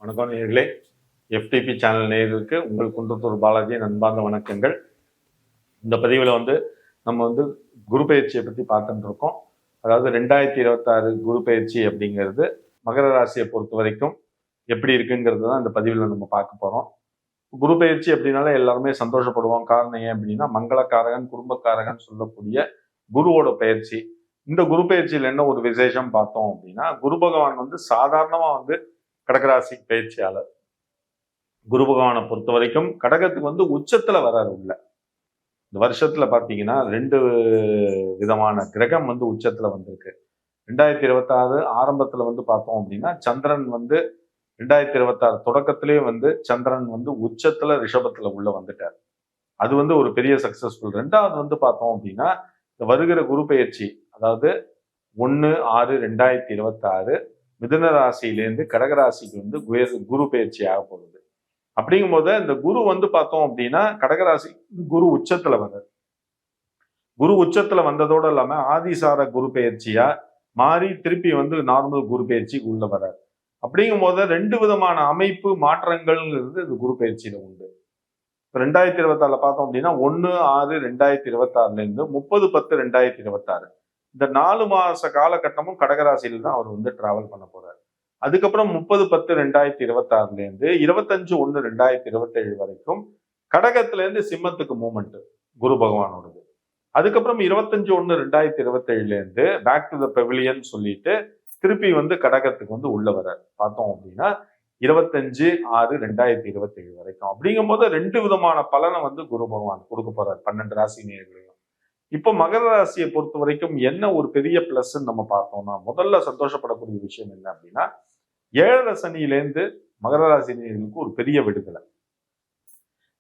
வணக்கம் நேயர்களே. FTP channel நேயர்களுக்கு உங்கள் குன்றத்தூர் பாலாஜி அன்பார்ந்த வணக்கங்கள். இந்த பதிவில் நம்ம குரு பயிற்சியை பற்றி பார்த்துட்டு இருக்கோம். அதாவது 2026 குரு பயிற்சி அப்படிங்கிறது மகர ராசியை பொறுத்த வரைக்கும் எப்படி இருக்குங்கிறது தான் இந்த பதிவில் நம்ம பார்க்க போகிறோம். குரு பயிற்சி அப்படின்னாலே எல்லாருமே சந்தோஷப்படுவோம். காரணம் ஏன் அப்படின்னா, மங்களக்காரகன் குடும்பக்காரகன் சொல்லக்கூடிய குருவோட பயிற்சி. இந்த குரு பயிற்சியில் என்ன ஒரு விசேஷம் பார்த்தோம் அப்படின்னா, குரு பகவான் சாதாரணமாக கடகராசி பயிற்சியாளர். குரு பகவானை பொறுத்த வரைக்கும் கடகத்துக்கு உச்சத்துல வராரு உள்ள. இந்த வருஷத்துல பாத்தீங்கன்னா 2 விதமான கிரகம் உச்சத்துல வந்திருக்கு. 2026 ஆரம்பத்துல பார்த்தோம் அப்படின்னா, சந்திரன் 2026 தொடக்கத்திலேயே சந்திரன் உச்சத்துல ரிஷபத்துல உள்ள வந்துட்டார். அது ஒரு பெரிய சக்சஸ்ஃபுல். 2வது பார்த்தோம் அப்படின்னா, இந்த வருகிற குரு பயிற்சி, அதாவது 1/6/2026 மிதுன ராசியிலேருந்து கடகராசிக்கு குரு பயிற்சி ஆக போகுது. அப்படிங்கும் போது இந்த குரு பார்த்தோம் அப்படின்னா கடகராசி குரு உச்சத்துல வர்றாரு. குரு உச்சத்துல வந்ததோடு இல்லாம ஆதிசார குரு பயிற்சியா மாறி திருப்பி நார்மல் குரு பயிற்சிக்கு உள்ள வர்றாரு. அப்படிங்கும் போது 2 விதமான அமைப்பு மாற்றங்கள்ங்கிறது இது குரு பயிற்சியில உண்டு. 2026 பார்த்தோம் அப்படின்னா 1/6/2026 இருந்து 30/10/2026 இந்த 4 மாச காலகட்டமும் கடகராசியில தான் அவர் டிராவல் பண்ண போறாரு. அதுக்கப்புறம் 30/10/2026 இருந்து 25/1/2027 வரைக்கும் கடகத்துல இருந்து சிம்மத்துக்கு மூவ்மெண்ட் குரு பகவானோடது. அதுக்கப்புறம் 25/1/2027 இருந்து பேக் டு த பெவிலியன் சொல்லிட்டு திருப்பி கடகத்துக்கு உள்ள வர்றாரு. பார்த்தோம் அப்படின்னா 25/6/2027 வரைக்கும். அப்படிங்கும் போது 2 விதமான பலனை குரு பகவான் கொடுக்க போறாரு 12 ராசி நேயர்களையும். இப்போ மகர ராசியை பொறுத்த வரைக்கும் என்ன ஒரு பெரிய பிளஸ் நம்ம பார்த்தோம்னா, முதல்ல சந்தோஷப்படக்கூடிய விஷயம் என்ன அப்படின்னா, 7 சனியிலேருந்து மகர ராசி நேயர்களுக்கு ஒரு பெரிய விடுதலை.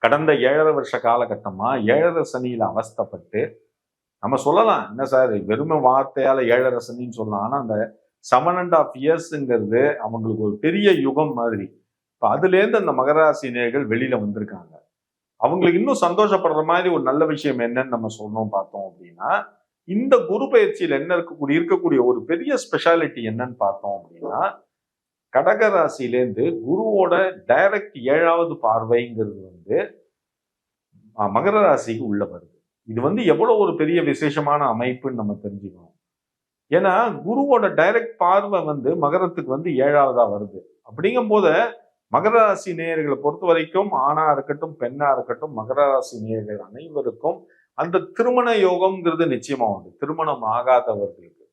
கடந்த 7 வருஷ காலகட்டமா 7 சனியில அவஸ்தப்பட்டு, நம்ம சொல்லலாம் என்ன சார் வெறுமை வார்த்தையால 7 சனின்னு சொல்லலாம். ஆனா அந்த 7.5 இயர்ஸ்ங்கிறது அவங்களுக்கு ஒரு பெரிய யுகம் மாதிரி. இப்ப அதுல இருந்து அந்த மகர ராசி நேயர்கள் வெளியில வந்திருக்காங்க. அவங்களுக்கு இன்னும் சந்தோஷப்படுற மாதிரி ஒரு நல்ல விஷயம் என்னன்னு நம்ம சொன்னோம் பார்த்தோம் அப்படின்னா, இந்த குரு பயிற்சியில் என்ன இருக்கக்கூடிய ஒரு பெரிய ஸ்பெஷாலிட்டி என்னன்னு பார்த்தோம் அப்படின்னா, கடக ராசியிலேருந்து குருவோட டைரக்ட் 7வது பார்வைங்கிறது மகர ராசிக்கு உள்ள வருது. இது எவ்வளவு ஒரு பெரிய விசேஷமான அமைப்புன்னு நம்ம தெரிஞ்சுக்கணும். ஏன்னா குருவோட டைரக்ட் பார்வை மகரத்துக்கு 7வதா வருது. அப்படிங்கும் போது மகர ராசி நேயர்களை பொறுத்த வரைக்கும் ஆணா இருக்கட்டும் பெண்ணா இருக்கட்டும், மகர ராசி நேயர்கள் அனைவருக்கும் அந்த திருமண யோகம்ங்கிறது நிச்சயமா உண்டு. திருமணம் ஆகாதவர்களுக்கு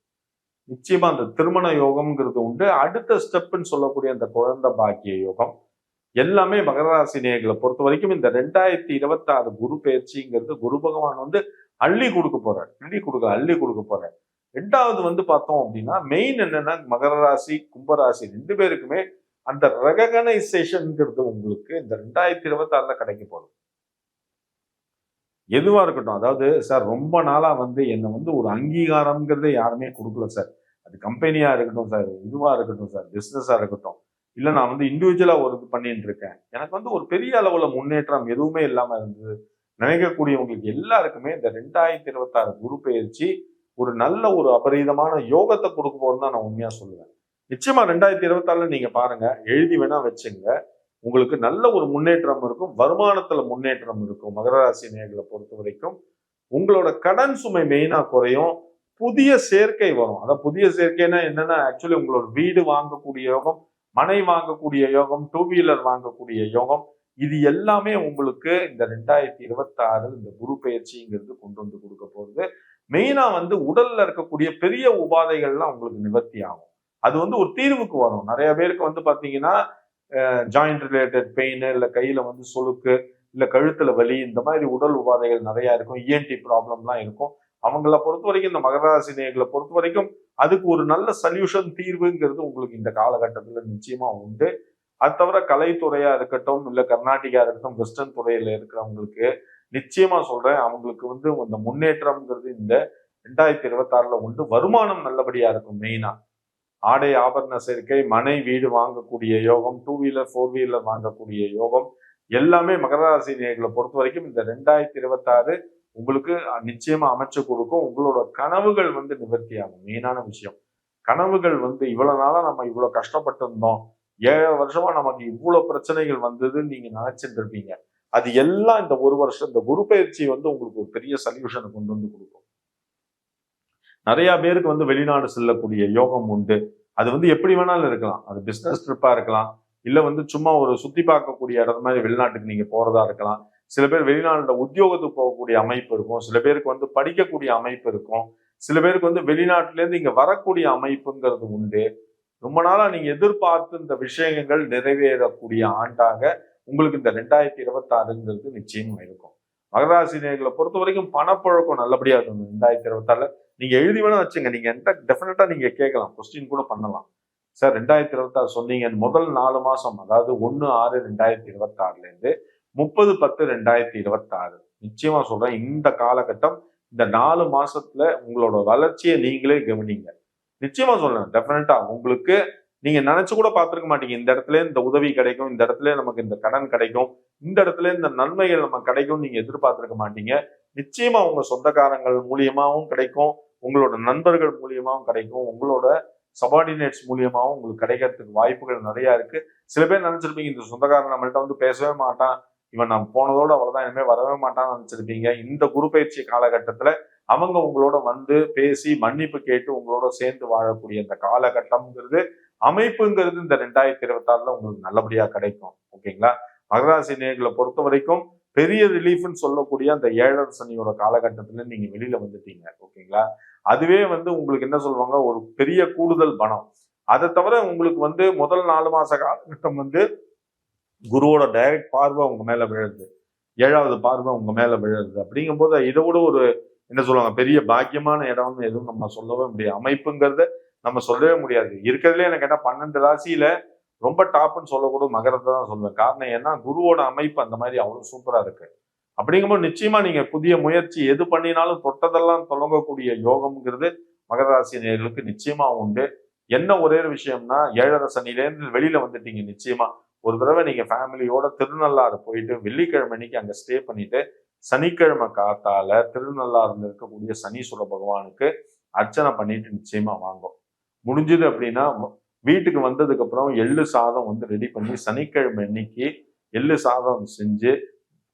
நிச்சயமா அந்த திருமண யோகம்ங்கிறது உண்டு. அடுத்த ஸ்டெப்னு சொல்லக்கூடிய அந்த குழந்தை பாக்கிய யோகம் எல்லாமே மகர ராசி நேயர்களை பொறுத்த வரைக்கும் இந்த 2026 குரு பயிற்சிங்கிறது குரு பகவான் அள்ளி கொடுக்க போறார். அள்ளி கொடுக்க போறார். 2வது பார்த்தோம் அப்படின்னா மெயின் என்னன்னா, மகர ராசி கும்பராசி 2 பேருக்குமே அந்த ரெகனைசேஷன்ங்கிறது உங்களுக்கு இந்த 2026 கிடைக்க போகுது. எதுவா இருக்கட்டும், அதாவது சார் ரொம்ப நாளா என்ன ஒரு அங்கீகாரம்ங்கிறதே யாருமே கொடுக்கல சார். அது கம்பெனியா இருக்கட்டும் சார், இதுவா இருக்கட்டும் சார், பிசினஸா இருக்கட்டும், இல்ல நான் இண்டிவிஜுவலா ஒரு இது பண்ணிட்டு இருக்கேன், எனக்கு ஒரு பெரிய அளவுல முன்னேற்றம் எதுவுமே இல்லாம இருந்தது நினைக்கக்கூடியவங்களுக்கு எல்லாருக்குமே இந்த 2026 குரு பயிற்சி ஒரு நல்ல ஒரு அபரீதமான யோகத்தை கொடுக்க போறதுன்னு தான் நான் உண்மையா சொல்லுவேன். நிச்சயமா 2026 நீங்க பாருங்க, எழுதி வேணா வச்சுங்க, உங்களுக்கு நல்ல ஒரு முன்னேற்றம் இருக்கும். வருமானத்துல முன்னேற்றம் இருக்கும். மகர ராசி நேயர்களை பொறுத்த வரைக்கும் உங்களோட கடன் சுமை மெயினா குறையும். புதிய சேர்க்கை வரும். அதாவது புதிய சேர்க்கைன்னா என்னன்னா, ஆக்சுவலி உங்களோட வீடு வாங்கக்கூடிய யோகம், மனை வாங்கக்கூடிய யோகம், 2 வீலர் வாங்கக்கூடிய யோகம், இது எல்லாமே உங்களுக்கு இந்த 2026 இந்த குரு பயிற்சிங்கிறது கொண்டு கொடுக்க போகுது. மெயினா உடல்ல இருக்கக்கூடிய பெரிய உபாதைகள்லாம் உங்களுக்கு நிவர்த்தி ஆகும். அது ஒரு தீர்வுக்கு வரும். நிறைய பேருக்கு பாத்தீங்கன்னா ஜாயிண்ட் ரிலேட்டட் பெயின், இல்ல கையில சொலுக்கு, இல்ல கழுத்துல வலி, இந்த மாதிரி உடல் உபாதைகள் நிறைய இருக்கும். இஎன்டி ப்ராப்ளம்லாம் இருக்கும். அவங்கள பொறுத்த வரைக்கும் இந்த மகர ராசி நேயர்களை பொறுத்த வரைக்கும் அதுக்கு ஒரு நல்ல சொல்யூஷன் தீர்வுங்கிறது உங்களுக்கு இந்த காலகட்டத்துல நிச்சயமா உண்டு. அது தவிர கலைத்துறையா இருக்கட்டும், இல்ல கர்நாடிகா இருக்கட்டும், வெஸ்டர்ன் துறையில இருக்கிறவங்களுக்கு நிச்சயமா சொல்றேன், அவங்களுக்கு அந்த முன்னேற்றம்ங்கிறது இந்த 2026 உண்டு. வருமானம் நல்லபடியா இருக்கும். மெயினா ஆடை ஆபரண சேர்க்கை, மனை வீடு வாங்கக்கூடிய யோகம், 2 வீலர் 4 வீலர் வாங்கக்கூடிய யோகம் எல்லாமே மகர ராசி நேயர்களை பொறுத்த வரைக்கும் இந்த 2026 உங்களுக்கு நிச்சயமா அமைச்சு கொடுக்கும். உங்களோட கனவுகள் நிவர்த்தி ஆகும். மெயினான விஷயம், கனவுகள் இவ்வளவு நாளா நம்ம இவ்வளவு கஷ்டப்பட்டு இருந்தோம், 7 வருஷமா நமக்கு இவ்வளவு பிரச்சனைகள் வந்ததுன்னு நீங்க நினைச்சிட்டு இருப்பீங்க. அது எல்லாம் இந்த ஒரு வருஷம் இந்த குரு பயிற்சி வந்து உங்களுக்கு ஒரு பெரிய சொல்யூஷனை கொண்டு வந்து கொடுக்கும். நிறைய பேருக்கு வந்து வெளிநாடு செல்லக்கூடிய யோகம் உண்டு. அது வந்து எப்படி வேணாலும் இருக்கலாம். அது பிசினஸ் ட்ரிப்பா இருக்கலாம். இல்ல வந்து சும்மா ஒரு சுத்தி பார்க்கக்கூடிய இடம் மாதிரி வெளிநாட்டுக்கு நீங்க போறதா இருக்கலாம். சில பேர் வெளிநாட்டுல உத்தியோகத்துக்கு போகக்கூடிய அமைப்பு இருக்கும். சில பேருக்கு வந்து படிக்கக்கூடிய அமைப்பு இருக்கும். சில பேருக்கு வந்து வெளிநாட்டுல இருந்து இங்க வரக்கூடிய அமைப்புங்கிறது உண்டு. ரொம்ப நாளா நீங்க எதிர்பார்த்து இந்த விஷயங்கள் நிறைவேறக்கூடிய ஆண்டாக உங்களுக்கு இந்த 2026ங்கிறது நிச்சயமா இருக்கும். மகராசி நேயர்களை பொறுத்த வரைக்கும் பணப்பழக்கம் நல்லபடியா இருக்கும் 2026. நீங்க எழுதி வேணா வச்சுங்க. நீங்க என்கிட்ட டெஃபினட்டா நீங்க கேட்கலாம். கொஸ்டின் கூட பண்ணலாம். சார் 2026 சொன்னீங்க. முதல் 4 மாசம், அதாவது 1/6/2026 இருந்து 30/10/2026 நிச்சயமா சொல்றேன். இந்த காலகட்டம் இந்த 4 மாசத்துல உங்களோட வளர்ச்சியை நீங்களே கவனிங்க. நிச்சயமா சொல்றேன். டெஃபினட்டா உங்களுக்கு நீங்க நினைச்சு கூட பார்த்திருக்க மாட்டீங்க. இந்த இடத்துல இந்த உதவி கிடைக்கும், இந்த இடத்துல நமக்கு இந்த கடன் கிடைக்கும், இந்த இடத்துல இந்த நன்மைகள் நமக்கு கிடைக்கும் நீங்க எதிர்பார்த்திருக்க மாட்டீங்க. நிச்சயமா உங்க சொந்தக்காரங்கள் மூலியமாவும் கிடைக்கும், உங்களோட நண்பர்கள் மூலியமாவும் கிடைக்கும், உங்களோட சபார்டினேட்ஸ் மூலியமாவும் உங்களுக்கு கிடைக்கிறதுக்கு வாய்ப்புகள் நிறைய இருக்கு. சில பேர் நினைச்சிருப்பீங்க இந்த சொந்தக்காரன் நம்மள்ட்ட வந்து பேசவே மாட்டான், இவன் நம்ம போனதோட அவ்வளவுதான், இனிமே வரவே மாட்டான்னு நினைச்சிருப்பீங்க. இந்த குரு பயிற்சி காலகட்டத்துல அவங்க உங்களோட வந்து பேசி மன்னிப்பு கேட்டு உங்களோட சேர்ந்து வாழக்கூடிய இந்த காலகட்டம்ங்கிறது அமைப்புங்கிறது இந்த 2026 உங்களுக்கு நல்லபடியா கிடைக்கும். ஓகேங்களா? மகராசி நேயர்களை பொறுத்த வரைக்கும் பெரிய ரிலீஃப்னு சொல்லக்கூடிய அந்த 7 சனியோட காலகட்டத்துல நீங்க வெளியில வந்துட்டீங்க. ஓகேங்களா? அதுவே வந்து உங்களுக்கு என்ன சொல்லுவாங்க, ஒரு பெரிய கூடுதல் பணம். அதை தவிர உங்களுக்கு வந்து முதல் 4 மாச காலகட்டம் வந்து குருவோட டைரக்ட் பார்வை உங்க மேல விழுது, 7வது பார்வை உங்க மேல விழுது. அப்படிங்கும் போது இதை விட ஒரு என்ன சொல்லுவாங்க, பெரிய பாக்கியமான இடம்னு எதுவும் நம்ம சொல்லவே முடியாது. அமைப்புங்கிறத நம்ம சொல்லவே முடியாது. இருக்கிறதுலே எனக்கு கேட்டா 12 ராசியில ரொம்ப டாப்னு சொல்லக்கூட மகரத்தை தான் சொல்லுவேன். காரணம் ஏன்னா குருவோட அமைப்பு அந்த மாதிரி அவ்வளவு சூப்பரா இருக்கு. அப்படிங்கும்போது நிச்சயமா நீங்க புதிய முயற்சி எது பண்ணினாலும் தொட்டதெல்லாம் தொடங்கக்கூடிய யோகம்ங்கிறது மகர ராசி நேயர்களுக்கு நிச்சயமா உண்டு. என்ன ஒரே ஒரு விஷயம்னா 7 சனிலேருந்து வெளியில வந்துட்டீங்க. நிச்சயமா ஒரு தடவை நீங்க ஃபேமிலியோட திருநள்ளாறு போயிட்டு வெள்ளிக்கிழமை அன்னைக்கு அங்க ஸ்டே பண்ணிட்டு சனிக்கிழமை காத்தால திருநள்ளாறுல இருக்கக்கூடிய சனீஸ்வர பகவானுக்கு அர்ச்சனை பண்ணிட்டு நிச்சயமா வாங்கும். முடிஞ்சது அப்படின்னா வீட்டுக்கு வந்ததுக்கு அப்புறம் எள்ளு சாதம் வந்து ரெடி பண்ணி சனிக்கிழமை அன்னைக்கு எள்ளு சாதம் செஞ்சு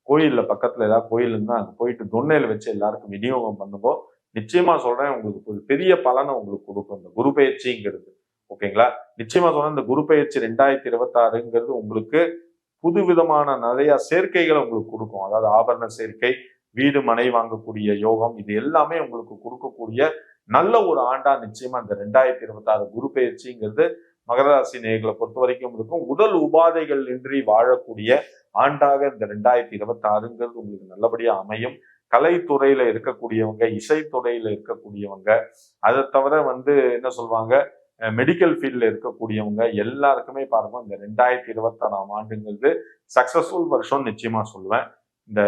கோயில்ல பக்கத்துல ஏதாவது கோயில் இருந்தா அங்க போயிட்டு தொன்னையில வச்சு எல்லாருக்கும் விநியோகம் பண்ணும்போ நிச்சயமா சொல்றேன் உங்களுக்கு ஒரு பெரிய பலனை உங்களுக்கு கொடுக்கும் இந்த குரு பயிற்சிங்கிறது. ஓகேங்களா? நிச்சயமா சொல்றேன் இந்த குரு பயிற்சி 2026ங்கிறது உங்களுக்கு புது விதமான நிறைய சேர்க்கைகளை உங்களுக்கு கொடுக்கும். அதாவது ஆபரண சேர்க்கை, வீடு மனை வாங்கக்கூடிய யோகம், இது எல்லாமே உங்களுக்கு கொடுக்கக்கூடிய நல்ல ஒரு ஆண்டா நிச்சயமா இந்த 2026 குரு பயிற்சிங்கிறது மகர ராசி நேயர்களை பொறுத்த வரைக்கும் இருக்கும். உடல் உபாதைகள் இன்றி வாழக்கூடிய ஆண்டாக இந்த 2026ங்கிறது உங்களுக்கு நல்லபடியா அமையும். கலைத்துறையில இருக்கக்கூடியவங்க, இசைத்துறையில இருக்கக்கூடியவங்க, அதை தவிர வந்து என்ன சொல்லுவாங்க, மெடிக்கல் ஃபீல்ட்ல இருக்கக்கூடியவங்க எல்லாருக்குமே பாருங்க இந்த 2026ஆம் ஆண்டுங்கிறது சக்சஸ்ஃபுல் வருஷம் நிச்சயமா சொல்லுவேன். இந்த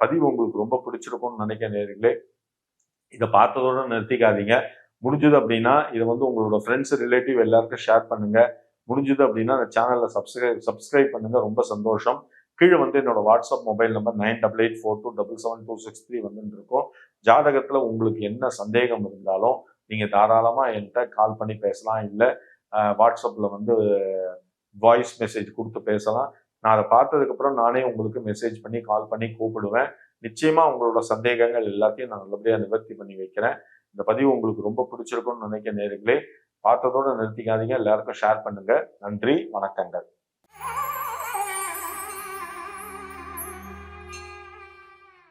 பதிவு உங்களுக்கு ரொம்ப பிடிச்சிருக்கும்னு நினைக்கிற நேயர்களே, இதை பார்த்ததோட நிறுத்திக்காதீங்க. முடிஞ்சது அப்படின்னா இதை வந்து உங்களோட ஃப்ரெண்ட்ஸ் ரிலேட்டிவ் எல்லாருக்கும் ஷேர் பண்ணுங்க. முடிஞ்சது அப்படின்னா அந்த சேனல்ல சப்ஸ்கிரைப் பண்ணுங்க. ரொம்ப சந்தோஷம். கீழே வந்து என்னோட வாட்ஸ்அப் மொபைல் நம்பர் 9884277263 வந்துட்டு இருக்கும். ஜாதகத்துல உங்களுக்கு என்ன சந்தேகம் இருந்தாலும் நீங்க தாராளமா என்கிட்ட கால் பண்ணி பேசலாம். இல்லை வாட்ஸ்அப்ல வந்து வாய்ஸ் மெசேஜ் கொடுத்து பேசலாம். நான் அதை பார்த்ததுக்கு அப்புறம் நானே உங்களுக்கு மெசேஜ் பண்ணி கால் பண்ணி கூப்பிடுவேன். நிச்சயமா உங்களோட சந்தேகங்கள் எல்லாத்தையும் நான் நல்லபடியா நிவர்த்தி பண்ணி வைக்கிறேன். இந்த பதிவு உங்களுக்கு ரொம்ப பிடிச்சிருக்கும்னு நினைக்கிற நேயர்களே, பார்த்ததோட நிறுத்திக்காதீங்க. எல்லாருக்கும் ஷேர் பண்ணுங்க. நன்றி, வணக்கங்கள்.